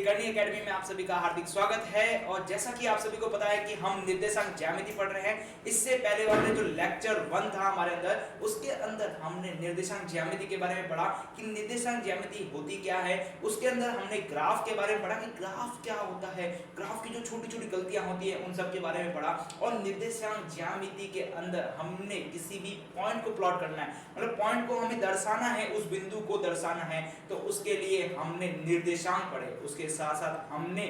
करनी एकेडमी में आप सभी का हार्दिक स्वागत है। और जैसा कि आप सभी को पता है कि हम निर्देशांक ज्यामिति पढ़ रहे हैं। इससे पहले वाले जो लेक्चर 1 था हमारे अंदर, उसके अंदर हमने निर्देशांक ज्यामिति के बारे में पढ़ा कि निर्देशांक ज्यामिति होती क्या है। उसके अंदर हमने ग्राफ के बारे में पढ़ा कि ग्राफ क्या होता है, ग्राफ की जो छोटी छोटी गलतियां होती है उन सब के बारे में पढ़ा। और निर्देशांक ज्यामिति के अंदर हमने किसी भी पॉइंट को प्लॉट करना है, मतलब पॉइंट को हमें दर्शाना है, उस बिंदु को दर्शाना है, तो उसके लिए हमने निर्देशांक पढ़े। उसके साथ साथ हमने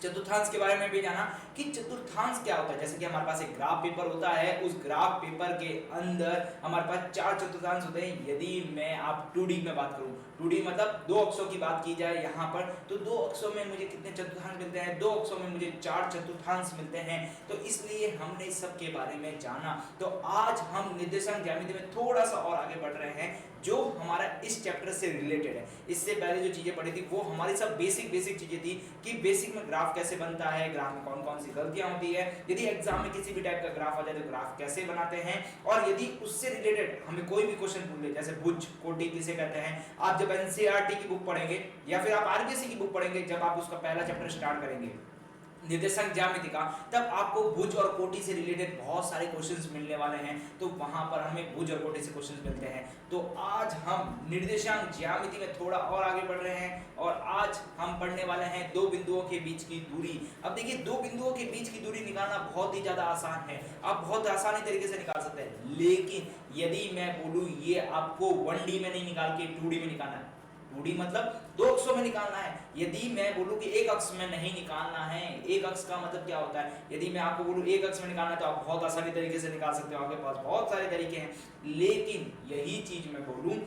चतुर्थांश के बारे में भी जाना कि चतुर्थांश क्या होता है। जैसे कि हमारे पास एक ग्राफ पेपर होता है, उस ग्राफ पेपर के अंदर हमारे पास 4 चतुर्थांश होते हैं। यदि मैं आप 2D में बात करूं, 2D मतलब 2 अक्षों की बात की जाए यहाँ पर, तो 2 अक्षों में मुझे कितने चतुर्थांश मिलते हैं? 2 अक्षों में मुझे 4 चतुर्थांश मिलते हैं। तो इसलिए हमने इस सब के बारे में जाना। तो आज हम निर्देशांक ज्यामिति में थोड़ा सा और आगे बढ़ रहे हैं, जो हमारा इस चैप्टर से रिलेटेड है। इससे पहले जो चीजें पढ़ी थी वो हमारी सब बेसिक चीजें थी कि बेसिक में ग्राफ कैसे बनता है, ग्राफ में कौन कौन सी गलतियां होती है, यदि एग्जाम में किसी भी टाइप का ग्राफ आ जाए तो ग्राफ कैसे बनाते हैं, और यदि उससे रिलेटेड हमें कोई भी क्वेश्चन पूछ ले, जैसे भुज कोटि किसे कहते हैं, आप जब एनसीईआरटी की बुक पढ़ेंगे या फिर आप आरबीएससी की बुक पढ़ेंगे, जब आप उसका पहला चैप्टर स्टार्ट करेंगे निर्देशांक ज्यामिति का, तब आपको भुज और कोटि से रिलेटेड बहुत सारे क्वेश्चंस मिलने वाले हैं। तो वहां पर हमें भुज और कोटि से क्वेश्चंस मिलते हैं। तो आज हम निर्देशांक ज्यामिति में थोड़ा और आगे बढ़ रहे हैं और आज हम पढ़ने वाले हैं दो बिंदुओं के बीच की दूरी। अब देखिए, दो बिंदुओं के बीच की दूरी निकालना बहुत ही ज्यादा आसान है, आप बहुत आसानी तरीके से निकाल सकते हैं। लेकिन यदि मैं बोलूं ये आपको 1D में नहीं निकाल के 2D में निकालना है, 2D मतलब 2 अक्षों में निकालना है। यदि मैं बोलूं कि एक अक्ष में नहीं निकालना है, एक अक्ष का मतलब क्या होता है, यदि मैं आपको बोलूं एक अक्ष में निकालना है तो आप बहुत आसानी तरीके से निकाल सकते हो, आपके पास बहुत सारे तरीके हैं। लेकिन यही चीज मैं बोलूं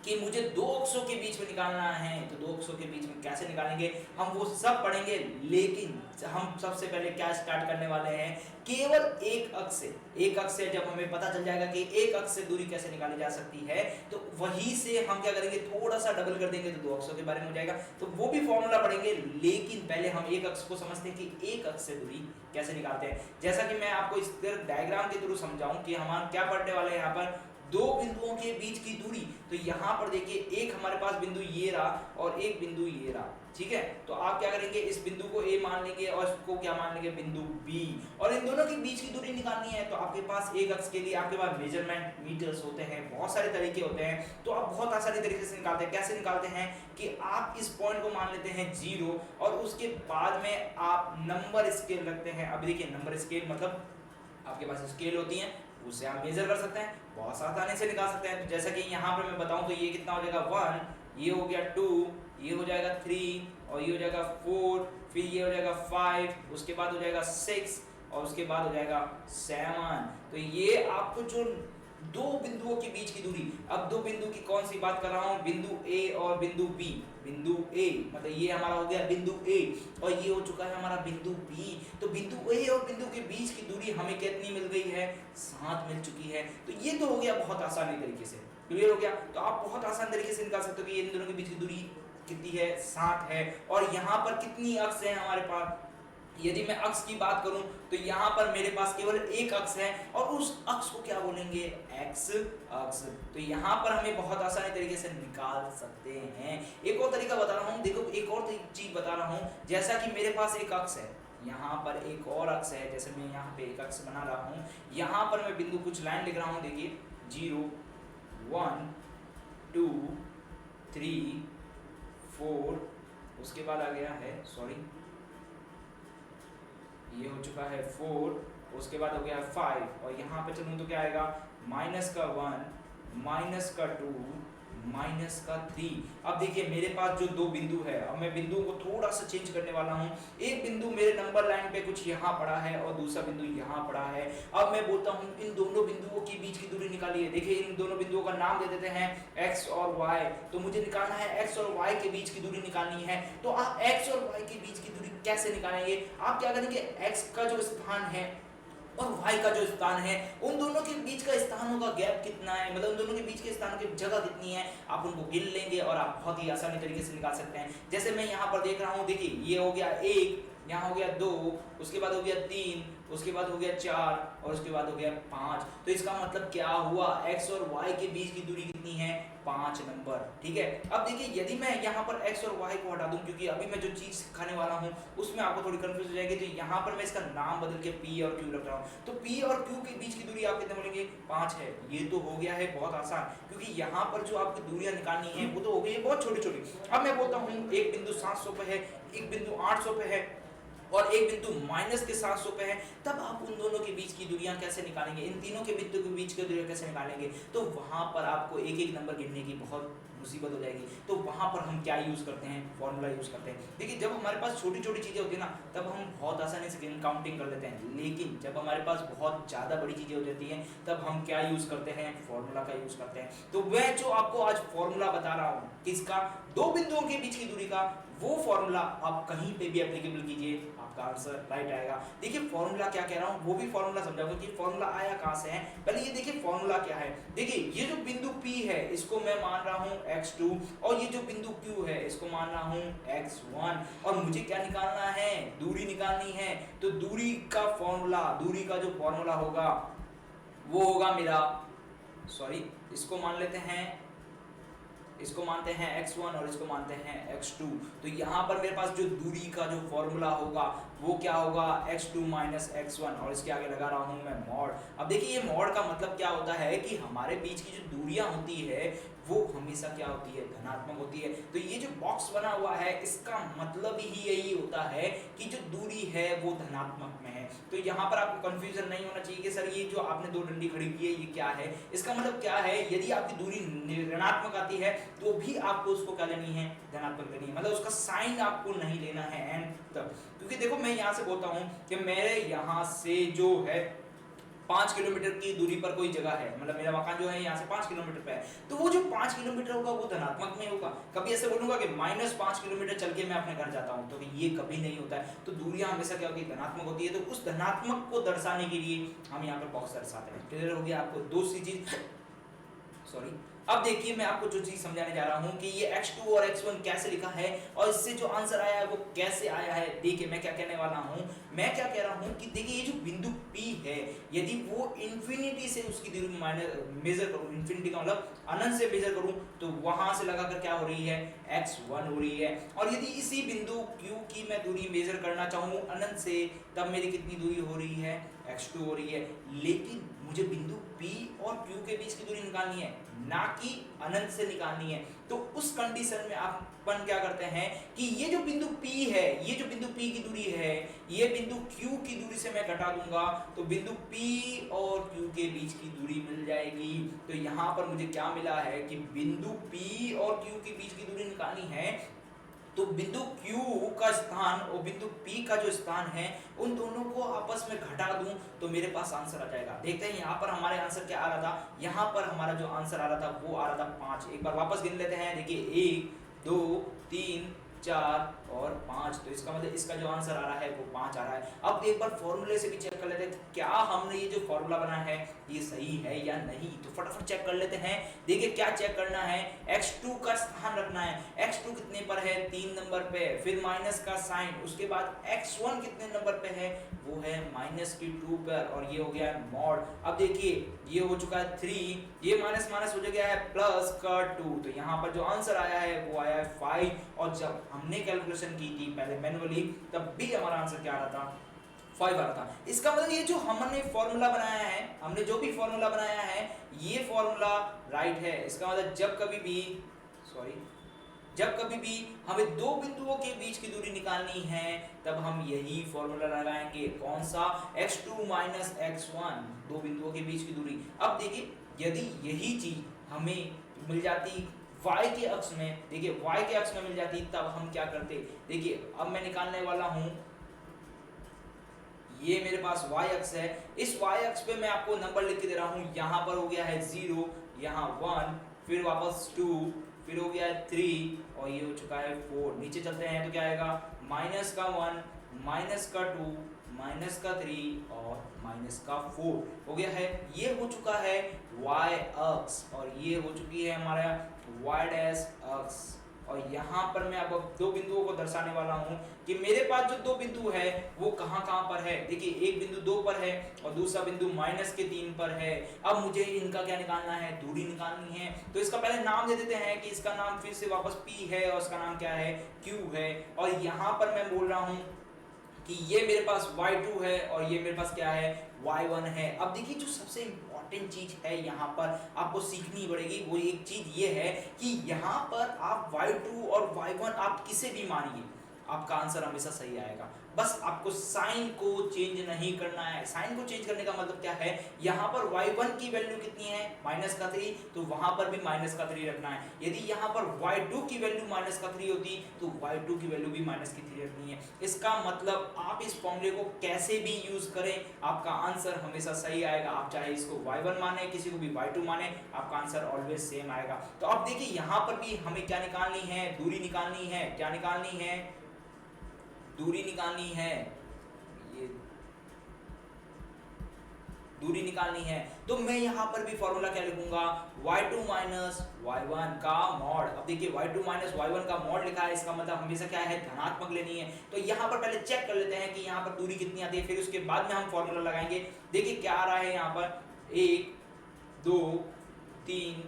कि मुझे 2 अक्षों के बीच में निकालना है, तो 2 अक्षों के बीच में कैसे निकालेंगे हम वो सब पढ़ेंगे। लेकिन हम सबसे पहले क्या स्टार्ट करने वाले हैं, केवल एक अक्ष से। एक अक्ष से जब हमें पता चल जाएगा कि एक अक्ष से दूरी कैसे निकाली जा सकती है, तो वहीं से हम क्या करेंगे, थोड़ा सा डबल कर देंगे तो 2 अक्षों के बारे में हो जाएगा। तो वो भी फॉर्मूला पढ़ेंगे, लेकिन पहले हम एक अक्ष को समझते हैं कि एक अक्ष से दूरी कैसे निकालते हैं। जैसा कि मैं आपको इस डायग्राम के थ्रू समझाऊं कि हम क्या पढ़ने वाले हैं यहाँ पर, दो बिंदुओं के बीच की दूरी। तो यहां पर देखिए, एक हमारे पास बिंदु ये रहा और एक बिंदु ये रहा, ठीक है। तो आप क्या करेंगे, इस बिंदु को A मान लेंगे और इसको क्या मान लेंगे, बिंदु B, और इन दोनों के बीच की दूरी निकालनी है। तो आपके पास एक अक्ष के लिए आपके पास मेजरमेंट मीटर्स होते हैं, बहुत सारे तरीके होते हैं। तो आप बहुत आसानी तरीके से निकालते हैं। कैसे निकालते हैं कि आप इस पॉइंट को मान लेते हैं 0 और उसके बाद में आप नंबर स्केल रखते हैं। अब देखिए, नंबर स्केल मतलब आपके पास स्केल होती है, उससे आप मेजर कर सकते हैं, बहुत आसानी से निकाल सकते हैं। तो जैसा कि यहाँ पर मैं बताऊं तो ये कितना हो जाएगा 1, ये हो गया 2, ये हो जाएगा 3 और ये हो जाएगा 4, फिर ये हो जाएगा 5, उसके बाद हो जाएगा 6 और उसके बाद हो जाएगा 7। तो ये आपको जो दो बिंदुओं के बीच की दूरी, अब दो बिंदु की कौन सी बात कर रहा हूं, बिंदु A और बिंदु B। बिंदु A मतलब ये हमारा हो गया बिंदु A और ये हो चुका है हमारा बिंदु B। तो बिंदु A और बिंदु के बीच की दूरी हमें कितनी मिल गई है, 7 मिल चुकी है। तो ये तो हो गया बहुत आसानी तरीके से, क्लियर हो गया। तो आप बहुत आसान तरीके से निकाल सकते हो कि इन दोनों के बीच की दूरी कितनी है, 7 है। और यहाँ पर कितनी अक्ष है हमारे पास, यदि मैं अक्ष की बात करूं तो यहां पर मेरे पास केवल एक अक्ष है और उस अक्ष को क्या बोलेंगे, एक्स अक्ष। तो यहां पर हमें बहुत आसानी तरीके से निकाल सकते हैं। एक और तरीका बता रहा हूं, देखो एक और चीज बता रहा हूं। जैसा कि मेरे पास एक अक्ष है, यहाँ पर एक और अक्ष है, जैसे मैं यहाँ पे एक अक्ष बना रहा हूँ, यहाँ पर मैं बिंदु कुछ लाइन लिख रहा हूँ। देखिए 0, 1, 2, 3, 4, उसके बाद आ गया है, सॉरी ये हो चुका है 4, उसके बाद हो गया 5 और यहाँ पे चलूँ तो क्या आएगा, माइनस का 1, माइनस का 2, माइनस का 3। अब देखिए मेरे पास जो दो बिंदु है, अब मैं बिंदुओं को थोड़ा सा चेंज करने वाला हूँ। एक बिंदु मेरे नंबर लाइन पे कुछ यहाँ पड़ा है और दूसरा बिंदु यहाँ पड़ा है। अब मैं बोलता हूँ इन दोनों बिंदुओं के बीच की दूरी निकालिए। देखिए इन दोनों बिंदुओं का नाम दे देते हैं x और y। तो मुझे निकालना है x और y के बीच की दूरी निकालनी है। तो आप x और y के बीच की दूरी कैसे निकालेंगे, आप क्या करेंगे, x का जो स्थान है और y का जो स्थान है, उन दोनों के बीच का स्थानों का गैप कितना है, मतलब उन दोनों के बीच के स्थानों की जगह कितनी है, आप उनको गिन लेंगे और आप बहुत ही आसानी तरीके से निकाल सकते हैं। जैसे मैं यहाँ पर देख रहा हूँ, देखिए ये हो गया 1, यहाँ हो गया 2, उसके बाद हो गया 3, उसके बाद हो गया 4 और उसके बाद हो गया 5। तो इसका मतलब क्या हुआ, x और y के बीच की दूरी कितनी है, 5 नंबर। ठीक है, अब देखिए यदि मैं यहाँ पर x और y को हटा दूं, क्योंकि अभी मैं जो चीज सिखाने वाला हूँ उसमें आपको थोड़ी कंफ्यूज हो जाएगी, तो यहाँ पर मैं इसका नाम बदल के p और q रख रहा हूँ। तो p और q के बीच की दूरी आप कितने बोलेंगे, 5 है। ये तो हो गया है बहुत आसान, क्योंकि यहाँ पर जो आपकी दूरियां निकालनी है वो तो हो गई है बहुत छोटी छोटी। अब मैं बोलता हूँ एक बिंदु 700 पे है, एक बिंदु 800 पे है और एक बिंदु माइनस के 700 पे है, तब आप उन दोनों के बीच की दूरियां कैसे निकालेंगे, इन तीनों के बिंदु के बीच की दूरियां कैसे निकालेंगे। तो वहां पर आपको एक एक नंबर गिनने की बहुत मुसीबत हो जाएगी। तो वहां पर हम क्या यूज करते हैं, फॉर्मूला यूज करते हैं। देखिए जब हमारे पास छोटी छोटी चीजें होती है ना, तब हम बहुत आसानी से काउंटिंग कर लेते हैं, लेकिन जब हमारे पास बहुत ज्यादा बड़ी चीजें हो जाती हैं तब हम क्या यूज करते हैं, फॉर्मूला का यूज करते हैं। तो मैं जो आपको आज फॉर्मूला बता रहा हूँ किसका, दो बिंदुओं के बीच की दूरी का, वो फॉर्मूला आप कहीं पे भी एप्लीकेबल कीजिए, आपका आंसर राइट आएगा। देखिए फॉर्मूला क्या कह रहा हूँ वो भी फॉर्मूला समझाऊंगा कि फॉर्मूला आया कहाँ से है। पहले ये देखिए फॉर्मूला क्या है। देखिए ये जो बिंदु P है इसको मैं मान रहा हूँ x2 और ये जो बिंदु Q है इसको मान रहा हूँ x1 और मुझे क्या निकालना है, दूरी निकालनी है। तो दूरी का फॉर्मूला, दूरी का जो फॉर्मूला होगा वो होगा मेरा, सॉरी इसको मान लेते हैं, इसको मानते हैं x1 और इसको मानते हैं x2। तो यहाँ पर मेरे पास जो दूरी का जो फॉर्मूला होगा वो क्या होगा, x2 माइनस x1 और इसके आगे लगा रहा हूँ मैं मॉड। अब देखिए ये मॉड का मतलब क्या होता है कि हमारे बीच की जो दूरियां होती है वो हमेशा क्या होती है, धनात्मक होती है। तो ये जो बॉक्स बना हुआ है इसका मतलब ही यही होता है कि जो दूरी है वो धनात्मक में है। तो यहाँ पर आपको कंफ्यूजन नहीं होना चाहिए कि सर ये जो आपने दो डंडी खड़ी की है ये क्या है। इसका मतलब क्या है, यदि आपकी दूरी ऋणात्मक आती है तो भी आपको उसको क्या लेनी है, धनात्मक लेनी है, मतलब उसका साइन आपको नहीं लेना है एंड तब। क्योंकि देखो मैं यहाँ से बोलता हूँ कि मेरे यहाँ से जो है 5 किलोमीटर की दूरी पर कोई जगह है, मतलब मेरा मकान जो है यहाँ से 5 किलोमीटर पे है, तो वो जो 5 किलोमीटर होगा वो धनात्मक में होगा। कभी ऐसे बोलूंगा कि -5 किलोमीटर चल के मैं अपने घर जाता हूँ, तो ये कभी नहीं होता है। तो दूरियां हमेशा क्या होती है, धनात्मक होती है। तो उस धनात्मक को दर्शाने के लिए हम यहाँ पर बॉक्स दर्शाते हैं। क्लियर हो गया आपको, दूसरी चीज, सॉरी अब देखिए मैं आपको जो चीज समझाने जा रहा हूँ कि ये x2 और x1 कैसे लिखा है और इससे जो आंसर आया है वो कैसे आया है। देखिए मैं क्या कहने वाला हूँ, मैं क्या कह रहा हूँ कि देखिए ये जो बिंदु P है यदि वो इंफिनिटी से उसकी दूरी मेजर करूँ, इंफिनिटी का मतलब अनंत से मेजर करूँ, तो वहां से लगाकर क्या हो रही है, x1 हो रही है। और यदि इसी बिंदु Q की मैं दूरी मेजर करना चाहूँ अनंत से, तब मेरी कितनी दूरी हो रही है, x2 हो रही है। लेकिन मुझे बिंदु P और Q के बीच की दूरी निकालनी है, ना कि अनंत से निकालनी है। तो उस कंडीशन में अपन क्या करते हैं कि ये जो बिंदु P है, ये जो बिंदु P की दूरी है, ये बिंदु Q की दूरी से मैं घटा दूंगा, तो बिंदु P और Q के बीच की दूरी मिल जाएगी। तो यहाँ पर मुझे क्या मिला है कि बिंदु P और Q के बीच की दूरी निकालनी है, तो बिंदु Q का स्थान और बिंदु P का जो स्थान है उन दोनों को आपस में घटा दूं तो मेरे पास आंसर आ जाएगा। देखते हैं यहाँ पर हमारे आंसर क्या आ रहा था, यहाँ पर हमारा जो आंसर आ रहा था वो आ रहा था 5। एक बार वापस गिन लेते हैं, देखिए 1 2 3 4 और 5, तो इसका मतलब इसका जो आंसर आ रहा है वो 5 आ रहा है। अब एक बार फॉर्मूले से भी चेक कर लेते हैं क्या हमने ये जो फॉर्मूला बनाया है ये सही है या नहीं। तो फटाफट चेक कर लेते हैं। देखिए क्या चेक करना है, x2 का स्थान रखना है, x2 कितने पर है, 3 नंबर पे, फिर माइनस का साइन, उसके बाद x1 कितने नंबर पे है, वो है -2 पर, और ये हो गया मॉड। अब देखिए ये हो चुका है 3, ये माइनस माइनस हो गया है प्लस का 2, तो यहाँ पर जो आंसर आया है वो आया है 5। और जब हमने कैलकुलेशन की थी पहले मैनुअली, तब भी हमारा आंसर क्या आ रहा था, 5 आ रहा था। इसका मतलब ये जो हमने फॉर्मूला बनाया है, हमने जो भी फॉर्मूला बनाया है ये फॉर्मूला राइट है। इसका मतलब जब कभी भी हमें दो बिंदुओं के बीच की दूरी निकालनी है तब हम यही फॉर्मूला लगाएंगे। कौन सा, x2 माइनस x1, दो बिंदुओं के बीच की दूरी। अब देखिए यदि यही चीज हमें मिल जाती y के अक्ष में, देखिए y के अक्ष में मिल जाती, तब हम क्या करते। देखिए अब मैं निकालने वाला हूं, ये मेरे पास y अक्ष है, इस y अक्ष पे मैं आपको नंबर लिख के दे रहा हूं। यहाँ पर हो गया है 0, यहाँ 1, फिर वापस 2, फिर हो गया है 3 और ये हो चुका है 4। नीचे चलते हैं तो क्या आएगा, माइनस का 1, माइनस का 2, माइनस का 3 और माइनस का 4 हो गया है। ये हो चुका है y अक्ष और ये हो चुकी है हमारा y डैश अक्ष। और यहाँ पर मैं अब दो बिंदुओं को दर्शाने वाला हूँ कि मेरे पास जो दो बिंदु है वो कहाँ कहाँ पर है। देखिए एक बिंदु 2 पर है और दूसरा बिंदु -3 पर है। अब मुझे इनका क्या निकालना है, दूरी निकालनी है। तो इसका पहले नाम दे देते हैं कि इसका नाम फिर से वापस P है और इसका नाम क्या है, Q है। और यहाँ पर मैं बोल रहा हूँ कि ये मेरे पास y2 है और ये मेरे पास क्या है, y1 है। अब देखिए जो सबसे इंपॉर्टेंट चीज है यहाँ पर आपको सीखनी पड़ेगी, वो एक चीज ये है कि यहाँ पर आप y2 और y1 आप किसे भी मानिए, आपका आंसर हमेशा सही आएगा। बस आपको साइन को चेंज नहीं करना है। साइन को चेंज करने का मतलब क्या है, यहाँ पर y1 की वैल्यू कितनी है, -3, तो वहां पर भी -3 रखना है। यदि यहाँ पर y2 की वैल्यू -3 होती तो y2 की वैल्यू भी -3 रखनी है। इसका मतलब आप इस फॉर्मूले को कैसे भी यूज करें, आपका आंसर हमेशा सही आएगा। आप चाहे इसको y1 माने, किसी को भी y2 माने, आपका आंसर ऑलवेज सेम आएगा। तो अब देखिए यहाँ पर भी हमें क्या निकालनी है, दूरी निकालनी है। क्या निकालनी है, दूरी निकालनी है। ये दूरी निकालनी है तो मैं यहाँ पर भी फॉर्मूला क्या लिखूंगा, y2 y1 का मॉड। अब देखिए y2 y1 का मॉड लिखा है, इसका मतलब हमेशा क्या है, धनात्मक लेनी है। तो यहाँ पर पहले चेक कर लेते हैं कि यहाँ पर दूरी कितनी आती है, फिर उसके बाद में हम फॉर्मूला लगाएंगे। देखिए क्या आ रहा है यहाँ पर, 1 2 3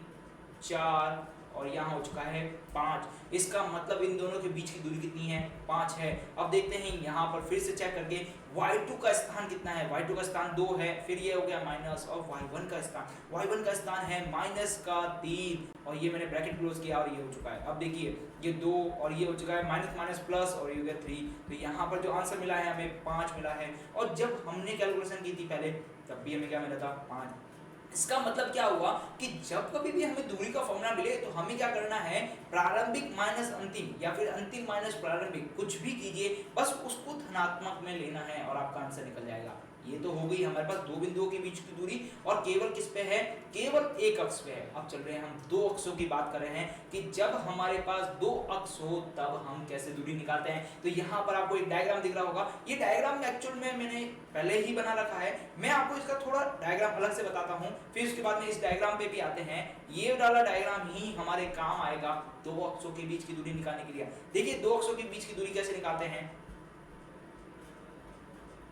4 और यहाँ हो चुका है 5। इसका मतलब इन दोनों के बीच की दूरी कितनी है, 5 है। अब देखते हैं यहाँ पर फिर से चेक करके y2 का स्थान कितना है, y2 का स्थान 2 है, फिर ये हो गया माइनस, और y1 का स्थान है -3 और ये मैंने ब्रैकेट क्लोज किया और ये हो चुका है। अब देखिए ये 2 और ये हो चुका है माइनस माइनस प्लस और ये हो गया 3। तो यहाँ पर जो आंसर मिला है हमें 5 मिला है। और जब हमने कैलकुलेशन की थी पहले तब भी हमें क्या मिला था, 5। इसका मतलब क्या हुआ कि जब कभी भी हमें दूरी का फॉर्मूला मिले तो हमें क्या करना है, प्रारंभिक माइनस अंतिम या फिर अंतिम माइनस प्रारंभिक, कुछ भी कीजिए, बस उसको धनात्मक में लेना है और आपका आंसर निकल जाएगा। ये तो हो गई हमारे पास दो बिंदुओं के बीच की दूरी, और केवल किस पे है, केवल एक अक्ष पे है। अब चल रहे हैं हम दो अक्षों की बात कर रहे हैं कि जब हमारे पास दो अक्ष हो तब हम कैसे दूरी निकालते हैं। तो यहाँ पर आपको एक डायग्राम दिख रहा होगा, ये डायग्राम एक्चुअल में मैंने पहले ही बना रखा है। मैं आपको इसका थोड़ा डायग्राम अलग से बताता हूँ, फिर उसके बाद में इस डायग्राम पे भी आते हैं। ये वाला डायग्राम ही हमारे काम आएगा दो अक्षों के बीच की दूरी निकालने के लिए। देखिए दो अक्षों के बीच की दूरी कैसे निकालते हैं।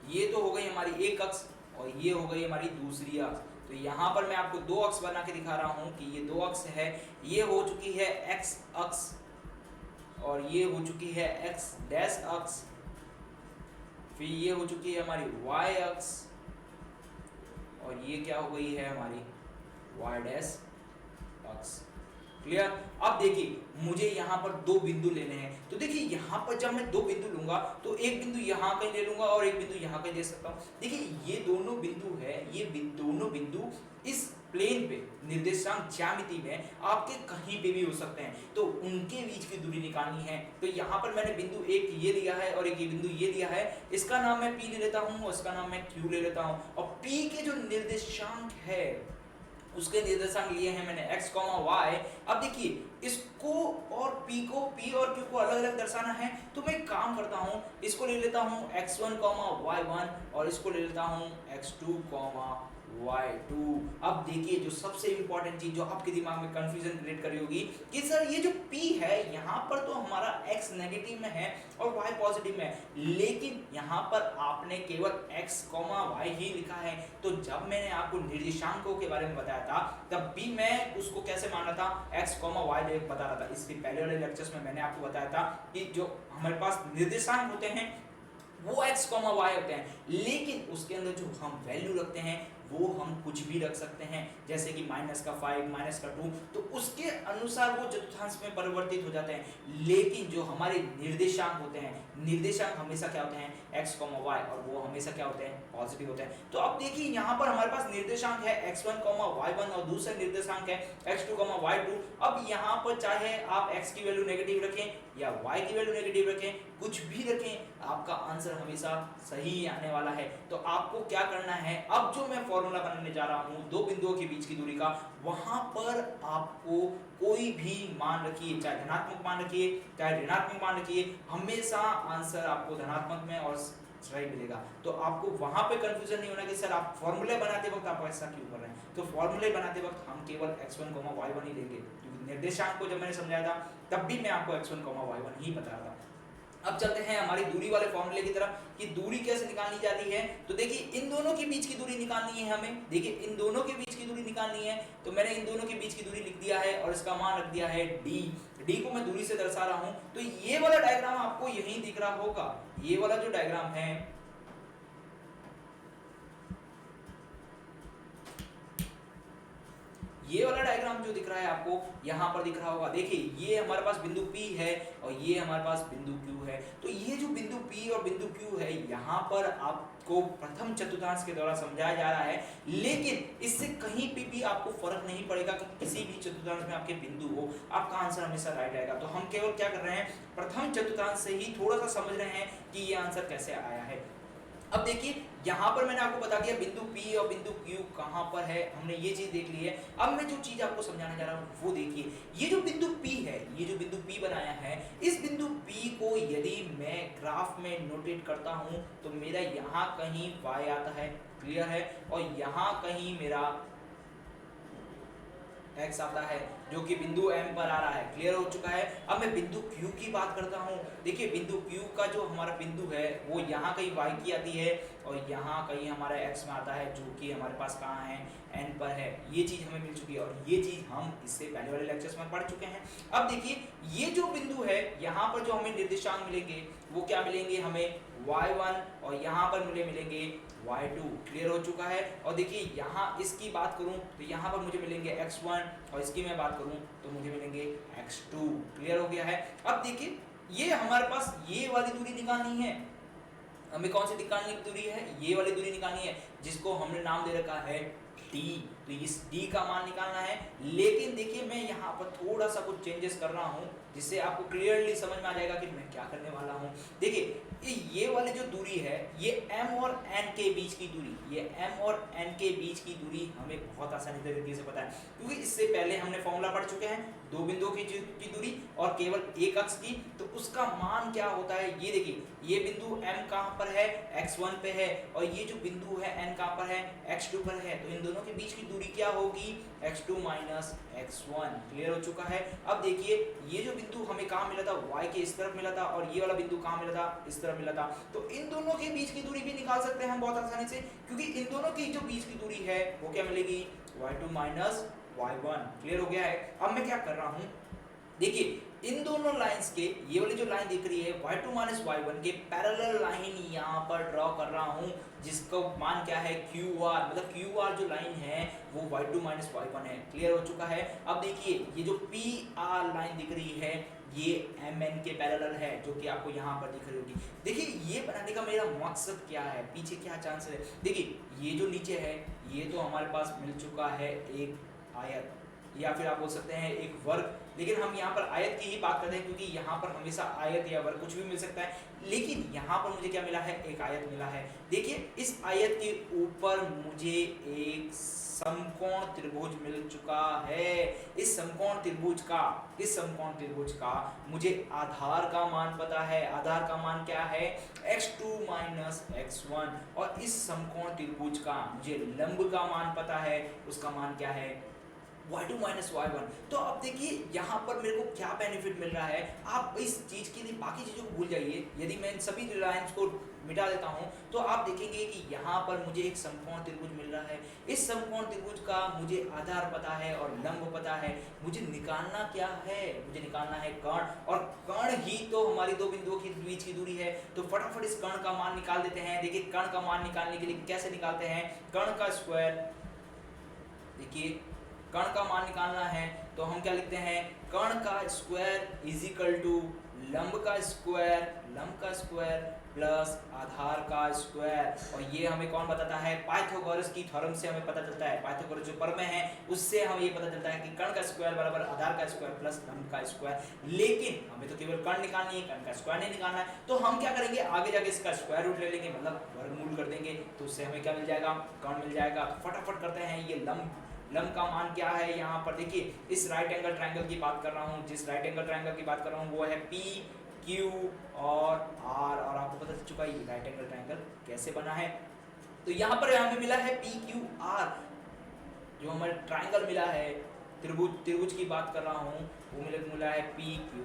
ये तो हो गई हमारी एक अक्ष और ये हो गई हमारी दूसरी अक्ष। तो यहाँ पर मैं आपको दो अक्ष बना के दिखा रहा हूँ कि ये दो अक्ष है। ये हो चुकी है x अक्ष और ये हो चुकी है x डैश अक्ष, फिर ये हो चुकी है हमारी y अक्ष और ये क्या हो गई है हमारी y डैश अक्ष। क्लियर। अब देखिए मुझे यहाँ पर दो बिंदु लेने हैं, तो देखिए यहाँ पर जब मैं दो बिंदु लूंगा तो एक बिंदु यहाँ कहीं ले लूंगा और एक बिंदु यहाँ कहीं ले सकता हूँ। देखिए ये दोनों बिंदु है, ये दोनों बिंदु इस प्लेन पे निर्देशांक ज्यामिति में आपके कहीं पे भी हो सकते हैं, तो उनके बीच की दूरी निकालनी है। तो यहाँ पर मैंने बिंदु एक ये लिया है और एक ये बिंदु ये लिया है, इसका नाम मैं P ले लेता हूँ और इसका नाम मैं Q ले लेता हूँ। और P के जो निर्देशांक है उसके निर्देशांक लिए हैं मैंने x, y। अब देखिए इसको और P और Q को अलग अलग दर्शाना है, तो मैं एक काम करता हूँ, इसको ले लेता हूँ x1, y1 और इसको ले लेता हूँ x2, y2। अब देखिए जो सबसे इंपॉर्टेंट चीज जो आपके दिमाग में कंफ्यूजन क्रिएट कर रही होगी कि सर ये जो P है यहाँ पर तो हमारा x नेगेटिव में है और y पॉजिटिव में है, लेकिन यहाँ पर आपने केवल x, y ही लिखा है। तो जब मैंने आपको निर्देशांकों के बारे में बताया था तब भी मैं उसको कैसे मान रहा था, x, y बता रहा था। इसके पहले वाले लेक्चर्स में मैंने आपको बताया था कि जो हमारे पास निर्देशांक होते हैं वो x, y होते हैं, लेकिन उसके अंदर जो हम वैल्यू रखते हैं वो हम कुछ भी रख सकते हैं, जैसे कि -5, -2, तो उसके अनुसार वो चतुर्थांश में परिवर्तित हो जाते हैं। लेकिन जो हमारे निर्देशांक होते हैं, निर्देशांक हमेशा क्या होते हैं, x, y, और वो हमेशा क्या होते हैं, पॉजिटिव होते हैं। तो अब देखिए यहाँ पर हमारे पास निर्देशांक है x1, y1 और दूसरा निर्देशांक है x2, y2। अब यहाँ पर चाहे आप x की वैल्यू नेगेटिव रखें या y की वैल्यू नेगेटिव रखें, कुछ भी रखें, आपका आंसर हमेशा सही आने वाला है। तो आपको क्या करना है, अब जो मैं फॉर्मूला बनाने जा रहा हूँ दो बिंदुओं के बीच की दूरी का, वहां पर आपको कोई भी मान रखिए, चाहे धनात्मक मान रखिए चाहे ऋणात्मक मान रखिए, हमेशा आंसर आपको धनात्मक में और राइट मिलेगा। तो आपको वहां पे कंफ्यूजन नहीं होना कि सर आप फॉर्मूले बनाते वक्त आप ऐसा क्यों कर रहे हैं। तो फॉर्मूले बनाते वक्त हम केवल x1, y1 ही लेंगे, क्योंकि निर्देशांक को जब मैंने समझाया था तब भी मैं आपको x1, y1 ही बता रहा था। अब चलते हैं हमारी दूरी वाले फॉर्मूले की तरफ कि दूरी कैसे निकालनी जाती है। तो देखिए इन दोनों के बीच की दूरी निकालनी है हमें। देखिए इन दोनों के बीच की दूरी निकालनी है, तो मैंने इन दोनों के बीच की दूरी लिख दिया है और इसका मान रख दिया है d। d को मैं दूरी से दर्शा रहा हूं। तो ये वाला डायग्राम आपको यहीं दिख रहा होगा। ये वाला जो डायग्राम है, ये वाला डायग्राम जो दिख रहा है आपको यहाँ पर दिख रहा होगा। देखिए ये हमारे पास बिंदु P है और ये हमारे पास बिंदु Q है। तो ये जो बिंदु P और बिंदु Q है, यहाँ पर आपको प्रथम चतुर्थांश के द्वारा समझाया जा रहा है, लेकिन इससे कहीं भी आपको फर्क नहीं पड़ेगा कि किसी भी चतुर्थांश में आपके बिंदु हो, आपका आंसर हमेशा राइट आएगा। तो हम केवल क्या कर रहे हैं, प्रथम चतुर्थांश से ही थोड़ा सा समझ रहे हैं कि ये आंसर कैसे आया है। अब देखिए यहाँ पर मैंने आपको बता दिया बिंदु P और बिंदु Q कहाँ पर है, हमने ये चीज देख ली है। अब मैं जो चीज आपको समझाने जा रहा हूँ वो देखिए, ये जो बिंदु P है, ये जो बिंदु P बनाया है, इस बिंदु P को यदि मैं ग्राफ में नोटेट करता हूँ तो मेरा यहाँ कहीं y आता है, क्लियर है, और यहाँ कहीं मेरा x आता है जो कि बिंदु M पर आ रहा है, क्लियर हो चुका है। अब मैं बिंदु Q की बात करता हूँ। देखिए बिंदु Q का जो हमारा बिंदु है वो यहाँ कहीं y की आती है और यहाँ कहीं हमारा x में आता है, जो कि हमारे पास कहाँ है, N पर है। ये चीज हमें मिल चुकी है और ये चीज हम इससे पहले वाले लेक्चर्स में पढ़ चुके हैं। अब देखिए ये जो बिंदु है, यहाँ पर जो हमें निर्देशांक मिलेंगे वो क्या मिलेंगे, हमें y1 और यहाँ पर मिलेंगे y2, क्लियर हो चुका है। और देखिए यहाँ इसकी बात करूं तो यहाँ पर मुझे मिलेंगे x1 और इसकी मैं बात करूं तो मुझे मिलेंगे x2, क्लियर हो गया है। अब देखिए ये हमारे पास ये वाली दूरी निकालनी है, हमें कौन सी निकालनी दूरी है, ये वाली दूरी निकालनी है जिसको हमने नाम दे रखा है d। तो इस d का मान निकालना है। लेकिन देखिए मैं यहाँ पर थोड़ा सा कुछ चेंजेस कर रहा हूँ जिससे आपको क्लियरली समझ में आ जाएगा कि मैं क्या करने वाला हूँ। देखिए ये वाली जो दूरी है, ये m और n के बीच की दूरी, ये m और n के बीच की दूरी हमें बहुत आसानी तरीके से पता है, क्योंकि इससे पहले हमने फॉर्मूला पढ़ चुके हैं दो बिंदुओं की दूरी और केवल एक अक्ष की। तो उसका मान क्या होता है, ये देखिए ये बिंदु m कहाँ पर है, x1 पे है, और ये जो बिंदु है n कहाँ पर है, x2 पर है। तो इन दोनों के बीच की दूरी क्या होगी, x2 माइनस x1, क्लियर हो चुका है। अब देखिए ये जो बिंदु हमें कहाँ मिला था, y के इस तरफ मिला था, और ये वाला बिंदु कहाँ मिला था, इस तरफ मिला था। तो इन दोनों के बीच की दूरी भी निकाल सकते हैं हम बहुत आसानी से, क्योंकि इन दोनों की जो बीच की दूरी है वो क्या मिलेगी, y2 माइनस y1, क्लियर हो गया है। अब मैं क्या कर रहा हूँ, देखिए इन दोनों लाइंस के, ये वाली जो लाइन दिख रही है y2 माइनस y1 के पैरेलल लाइन यहाँ पर ड्रॉ कर रहा हूँ, जिसका मान क्या है, QR, मतलब QR जो लाइन है वो y2 माइनस y1 है, क्लियर हो चुका है। अब देखिए ये जो PR लाइन दिख रही है ये MN के पैरेलल है, जो कि आपको यहाँ पर दिख रही होगी। देखिए ये बनाने का मेरा मकसद क्या है, पीछे क्या चांस है। देखिए ये जो नीचे है ये तो हमारे पास मिल चुका है एक आयत, या फिर आप बोल सकते हैं एक वर्ग, लेकिन हम यहाँ पर आयत की ही बात करते हैं क्योंकि यहाँ पर हमेशा आयत या वर्ग कुछ भी मिल सकता है। लेकिन यहाँ पर मुझे क्या मिला है, एक आयत मिला है। देखिए इस आयत के ऊपर मुझे एक समकोण त्रिभुज मिल चुका है। इस समकोण त्रिभुज का मुझे आधार का मान पता है। आधार का मान क्या है, x2 माइनस x1, और इस समकोण त्रिभुज का मुझे लंब का मान पता है, उसका मान क्या है, y2 माइनस y1। तो अब देखिए यहाँ पर मेरे को क्या बेनिफिट मिल रहा है, आप इस चीज के लिए बाकी चीजों को भूल जाइए। यदि मैं इन सभी लाइंस को मिटा देता हूँ तो आप देखेंगे कि यहाँ पर मुझे एक समकोण त्रिभुज मिल रहा है। इस समकोण त्रिभुज का मुझे आधार पता है और लंब पता है। मुझे निकालना क्या है, मुझे निकालना है कर्ण, और कर्ण ही तो हमारी दो बिंदुओं के बीच की दूरी है। तो फटाफट इस कर्ण का मान निकाल देते हैं। देखिए कर्ण का मान निकालने के लिए कैसे निकालते हैं, कर्ण का स्क्वायर, देखिए कर्ण का मान निकालना है तो हम क्या लिखते हैं, कर्ण का स्क्वायर इज इक्वल टू लंब का स्क्वायर प्लस आधार का स्क्वायर। और ये हमें कौन बताता है, पाइथागोरस की थ्योरम से हमें पता चलता है, पाइथागोरस जो प्रमेय है उससे हमें ये पता चलता है कि कर्ण का स्क्वायर बराबर आधार का स्क्वायर प्लस लंब का स्क्वायर। लेकिन हमें तो केवल कर्ण निकालनी है, कर्ण का स्क्वायर नहीं निकालना है। तो हम क्या करेंगे, आगे जाके इसका स्क्वायर रूट ले लेंगे, मतलब वर्गमूल कर देंगे, तो उससे हमें क्या मिल जाएगा, कर्ण मिल जाएगा। तो फटाफट करते हैं, ये लंब का मान क्या है। यहाँ पर देखिए इस राइट एंगल ट्रायंगल की बात कर रहा हूँ, जिस राइट एंगल ट्रायंगल की बात कर रहा हूँ वो है क्यू और आर, और आपको पता चल चुका है ये राइट एंगल ट्रायंगल कैसे बना है। तो यहाँ पर हमें मिला है पी क्यू आर, जो हमारे ट्रायंगल मिला है, त्रिभुज की बात कर रहा हूँ, वो मिला है पी क्यू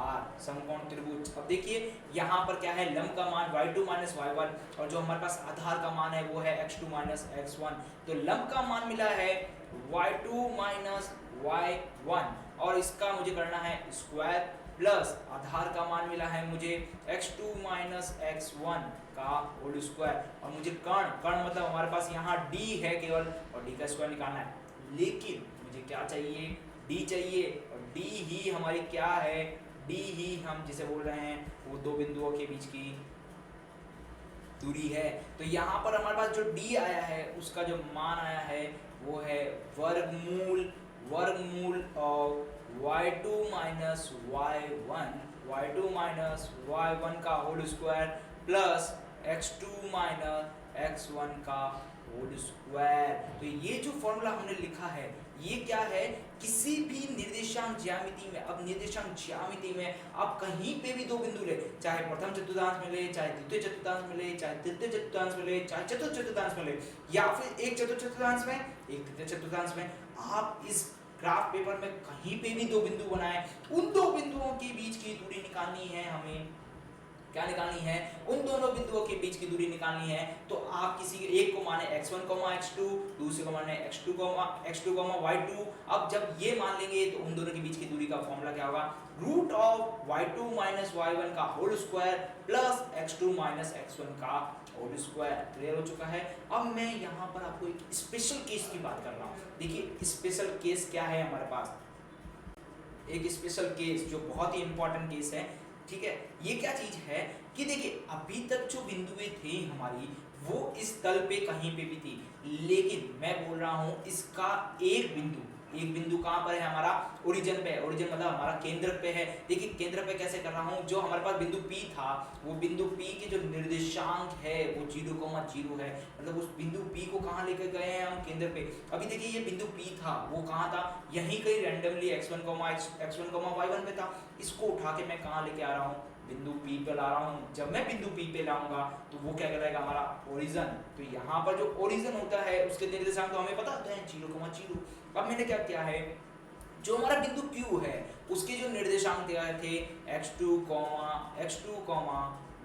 आर, समकोण त्रिभुज। अब देखिए यहाँ पर क्या है, लंब का मान y2 माइनस y1 और जो हमारे पास आधार का मान है वो है x2 माइनस x1। तो लंब का मान मिला है y2 माइनस y1 और इसका मुझे करना है स्क्वायर, प्लस आधार का मान मिला है मुझे x2 माइनस x1 का होल स्क्वायर, और मुझे कर्ण मतलब हमारे पास यहाँ d है केवल, और d का स्क्वायर निकालना है। लेकिन मुझे क्या चाहिए, d चाहिए, और d ही हमारी क्या है, d ही हम जिसे बोल रहे हैं वो दो बिंदुओं के बीच की दूरी है। तो यहाँ पर हमारे पास जो d आया है उसका जो मान आया है वो है वर्गमूल ऑफ y2 माइनस y1 का whole square plus x2 minus x1 का होल स्क्वायर। तो ये जो फॉर्मूला हमने लिखा है ये क्या है, किसी भी निर्देशांक ज्यामिति में, अब निर्देशांक ज्यामिति में आप कहीं पे भी दो बिंदु ले, चाहे प्रथम चतुर्थांश में ले, चाहे द्वितीय चतुर्थांश में ले, चाहे तृतीय चतुर्थांश में ले, चाहे चतुर्थ चतुर्थांश में ले, या फिर एक चतुर्थ चतुर्थांश में एक तृतीय चतुर्थांश में, आप इस ग्राफ पेपर में कहीं पे भी दो बिंदु बनाए, उन दो बिंदुओं के बीच की दूरी निकालनी है, हमें क्या निकालनी है, उन दोनों बिंदुओं के बीच की दूरी निकालनी है। तो आप किसी एक को माने x1, x2, दूसरे को माने x2, y2। अब जब ये मान लेंगे तो उन दोनों के बीच की दूरी का फॉर्मूला क्या होगा, root of y2 minus y1 का whole square plus x2 minus x1 का होल स्क्वायर। क्लियर हो चुका है। अब मैं यहाँ पर आपको एक स्पेशल केस की बात कर रहा हूँ। देखिए स्पेशल केस क्या है, हमारे पास एक स्पेशल केस जो बहुत ही इंपॉर्टेंट केस है, ठीक है। ये क्या चीज है कि देखिए अभी तक जो बिंदुएं थी हमारी वो इस तल पे कहीं पे भी थी, लेकिन मैं बोल रहा हूं इसका एक बिंदु कहां पर है, हमारा ओरिजिन पे है। ओरिजिन मतलब हमारा केंद्र पे है। देखिए केंद्र पे कैसे कर रहा हूं, जो हमारे पास बिंदु P था वो बिंदु P के जो निर्देशांक है वो 0,0 है, मतलब उस बिंदु P को कहां लेकर गए हैं हम, केंद्र पे। अभी देखिए ये बिंदु P था वो कहां था, यहीं कहीं रैंडमली x1, y1 पे था। इसको उठा के मैं कहां लेके आ रहा हूं, बिंदु P पे ला रहा हूं। जब मैं बिंदु P पे लाऊंगा तो वो क्या कहलाएगा, हमारा ओरिजिन। तो यहाँ पर जो ओरिजिन होता है उसके निर्देशांक तो हमें पता होते हैं 0,0। अब मैंने क्या किया है, जो हमारा बिंदु Q है उसके जो निर्देशांक दिए थे x2,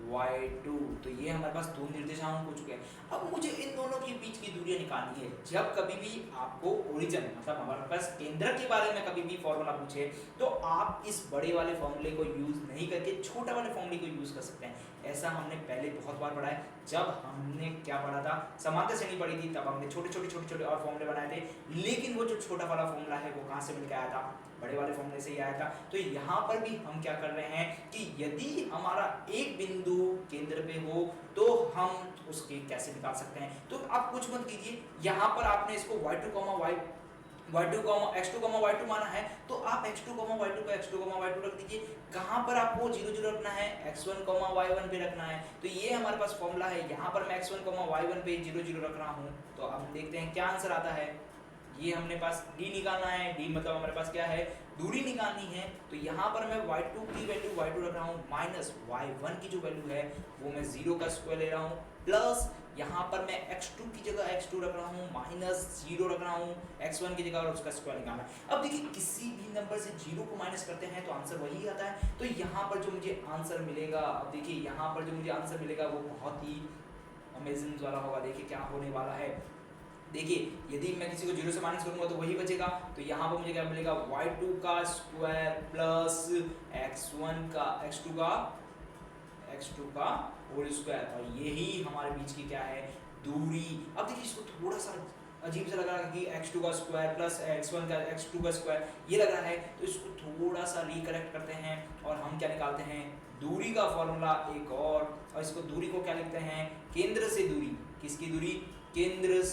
y2, तो ये हमारे पास दो निर्देशांक हो चुके हैं। अब मुझे इन दोनों के बीच की दूरी निकालनी है। जब कभी भी आपको ओरिजिन मतलब हमारे पास केंद्र के बारे में कभी भी फॉर्मूला पूछे तो आप इस बड़े वाले फॉर्मूले को यूज नहीं करके छोटा वाले फॉर्मूले को यूज कर सकते हैं। ऐसा हमने पहले बहुत बार पढ़ा है। जब हमने क्या पढ़ा था, समांतर श्रेणी पढ़ी थी, तब हमने छोटे छोटे और फॉर्मूले बनाए थे, लेकिन वो जो छोटा वाला फॉर्मूला है वो कहाँ से मिल के आया था, बड़े वाले फॉर्मूले से ही आया था। तो यहाँ पर भी हम क्या कर रहे हैं कि यदि हमारा एक बिंदु केंद्र पे हो तो हम उसके कैसे निकाल सकते हैं। तो आप कुछ मत कीजिए, यहाँ पर आपने इसको x2, y2 माना है, तो आप x2, y2 को x2, y2 रख दीजिए। कहाँ पर आपको 0 रखना है, x1, y1 पे रखना है। तो ये हमारे पास फॉर्मूला है। यहाँ पर मैं x1, y1 पे 0 रख रहा हूँ। तो अब देखते हैं क्या आंसर आता है। ये हमने पास d निकालना है, d मतलब हमारे पास क्या है, दूरी निकालनी है। तो यहाँ पर मैं y2 की वैल्यू y2 रख रहा हूँ, माइनस y1 की जो वैल्यू है वो मैं 0 का स्क्वायर ले रहा हूँ, प्लस यहाँ पर मैं x2 की जगह x2 रख रहा हूँ, माइनस 0 रख रहा हूँ, x1 की जगह और उसका स्क्वायर निकालना है। अब देखिए किसी भी नंबर से 0 को माइनस करते हैं तो आंसर वही आता है। तो यहाँ पर जो मुझे आंसर मिलेगा, अब देखिए यहाँ पर जो मुझे आंसर मिलेगा वो बहुत ही अमेजिंग वाला होगा। देखिए क्या होने वाला है। देखिए यदि मैं किसी को 0 से माइनस करूंगा तो वही बचेगा। तो यहाँ पर मुझे क्या मिलेगा, y2 का स्क्वायर प्लस x2 का होल स्क्वायर, और यही हमारे बीच की क्या है, दूरी। अब देखिए इसको थोड़ा सा अजीब सा लग रहा है कि x2 का स्क्वायर प्लस x2 का स्क्वायर ये लग रहा है, तो इसको थोड़ा सा रिकरेक्ट करते हैं और हम क्या निकालते हैं, दूरी का फॉर्मूला एक और इसको दूरी को क्या लिखते हैं, केंद्र से दूरी। किसकी दूरी, केंद्र